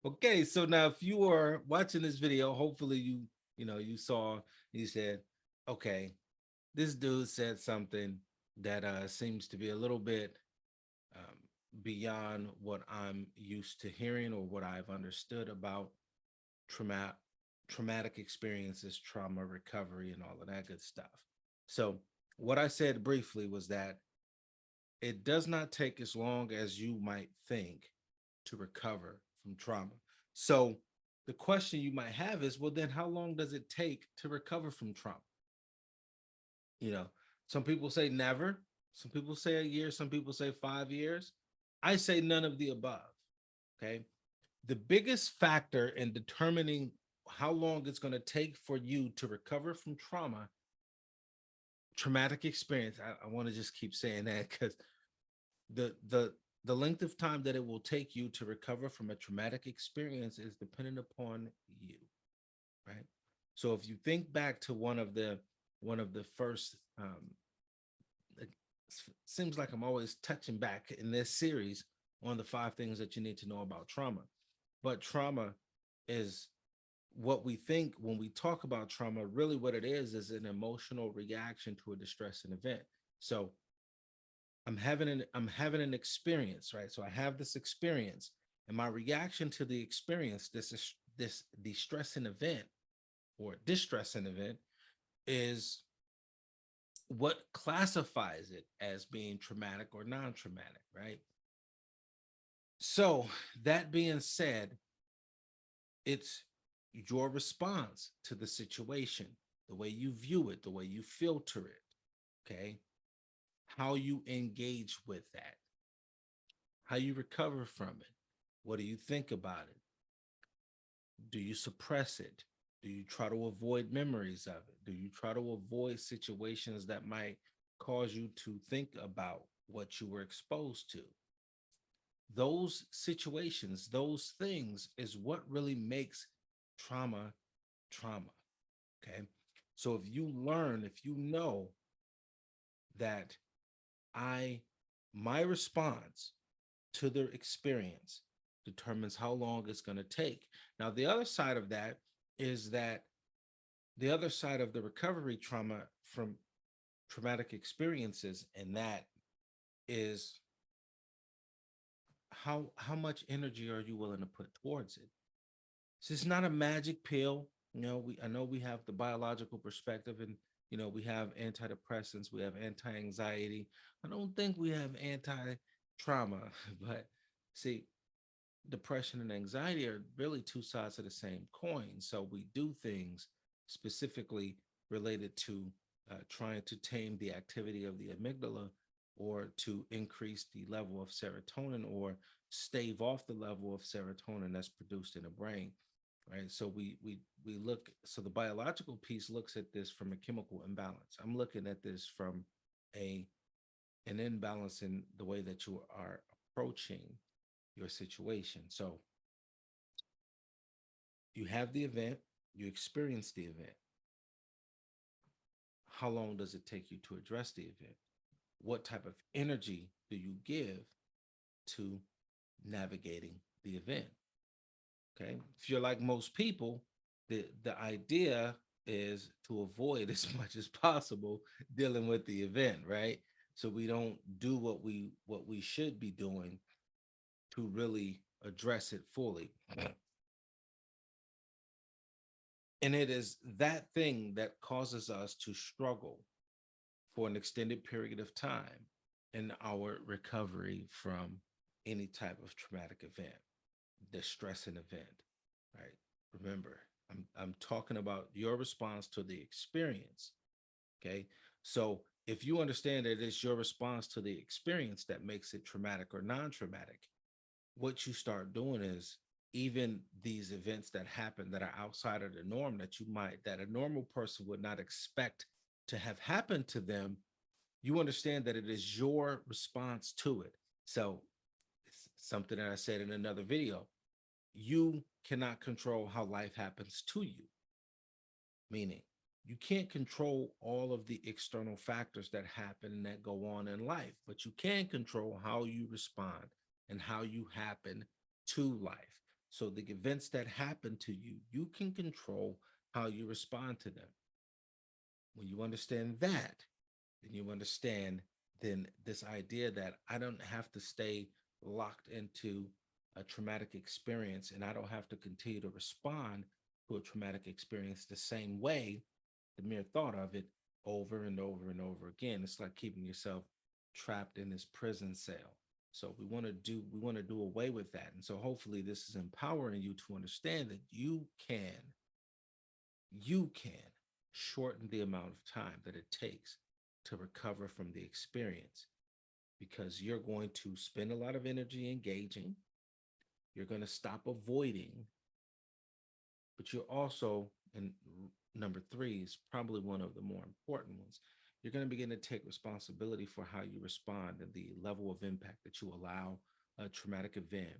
Okay, so now if you are watching this video, hopefully you saw, you said, okay, this dude said something that seems to be a little bit um, beyond what I'm used to hearing or what I've understood about trauma, traumatic experiences, trauma recovery, and all of that good stuff. So what I said briefly was that it does not take as long as you might think to recover from trauma. So the question you might have is, well, then how long does it take to recover from trauma? You know, some people say never, some people say a year, some people say 5 years. I say none of the above. Okay. The biggest factor in determining how long it's going to take for you to recover from traumatic experience. I want to just keep saying that because the the the length of time that it will take you to recover from a traumatic experience is dependent upon you, right? So if you think back to one of the first it seems like I'm always touching back in this series on the 5 things that you need to know about trauma. But trauma is what we think when we talk about trauma. Really what it is an emotional reaction to a distressing event. So I'm having an experience, right? So I have this experience, and my reaction to the experience, this distressing event or distressing event, is what classifies it as being traumatic or non-traumatic, right? So that being said, it's your response to the situation, the way you view it, the way you filter it, okay? How you engage with that, how you recover from it. What do you think about it? Do you suppress it? Do you try to avoid memories of it? Do you try to avoid situations that might cause you to think about what you were exposed to? Those situations, those things is what really makes trauma trauma. Okay. So if you know that I, my response to their experience determines how long it's going to take. Now, the other side of that is that the other side of the recovery trauma from traumatic experiences, and that is how much energy are you willing to put towards it? So it's not a magic pill. We I know we have the biological perspective, and we have antidepressants, we have anti-anxiety. I don't think we have anti-trauma, but see, depression and anxiety are really two sides of the same coin. So we do things specifically related to trying to tame the activity of the amygdala, or to increase the level of serotonin, or stave off the level of serotonin that's produced in the brain, right? So we look, so the biological piece looks at this from a chemical imbalance. I'm looking at this from a an imbalance in the way that you are approaching your situation. So you have the event, you experience the event. How long does it take you to address the event? What type of energy do you give to navigating the event? Okay. If you're like most people, the idea is to avoid as much as possible dealing with the event, right? So we don't do what we should be doing to really address it fully. And it is that thing that causes us to struggle for an extended period of time in our recovery from any type of traumatic event, distressing event, right? Remember, I'm talking about your response to the experience. Okay. So if you understand that it's your response to the experience that makes it traumatic or non-traumatic, what you start doing is, even these events that happen that are outside of the norm, that a normal person would not expect to have happened to them, you understand that it is your response to it. So it's something that I said in another video. You cannot control how life happens to you, meaning you can't control all of the external factors that happen and that go on in life, but you can control how you respond and how you happen to life. So the events that happen to you, you can control how you respond to them. When you understand that, then you understand then this idea that I don't have to stay locked into a traumatic experience and I don't have to continue to respond to a traumatic experience the same way, the mere thought of it over and over and over again. It's like keeping yourself trapped in this prison cell. So we want to do away with that. And so hopefully this is empowering you to understand that you can shorten the amount of time that it takes to recover from the experience because you're going to spend a lot of energy engaging. You're going to stop avoiding, but you're also, and number three is probably one of the more important ones. You're going to begin to take responsibility for how you respond and the level of impact that you allow a traumatic event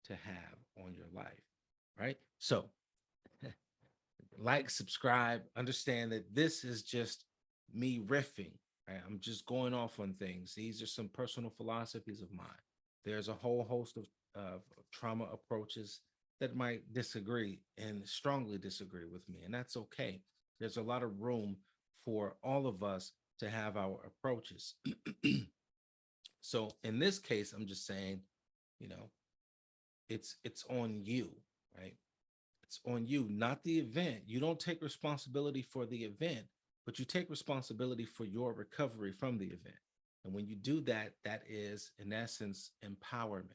to have on your life. Right. So, like, subscribe, understand that this is just me riffing. Right? I'm just going off on things. These are some personal philosophies of mine. There's a whole host of trauma approaches that might disagree and strongly disagree with me, and that's okay. There's a lot of room for all of us to have our approaches. So in this case, I'm just saying, you know, it's on you, right? It's on you, not the event. You don't take responsibility for the event, but you take responsibility for your recovery from the event. And when you do that, that is, in essence, empowerment.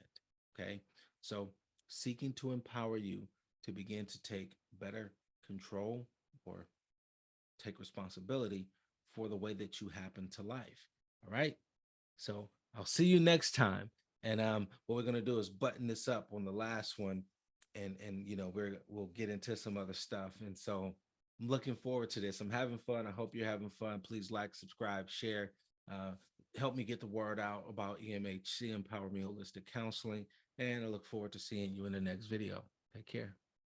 Okay. So seeking to empower you to begin to take better control or take responsibility for the way that you happen to life. All right. So I'll see you next time. And what we're gonna do is button this up on the last one, and we'll get into some other stuff. And so I'm looking forward to this. I'm having fun. I hope you're having fun. Please like, subscribe, share. Uh, Help me get the word out about EMHC, Empower Me Holistic Counseling. And I look forward to seeing you in the next video. Take care.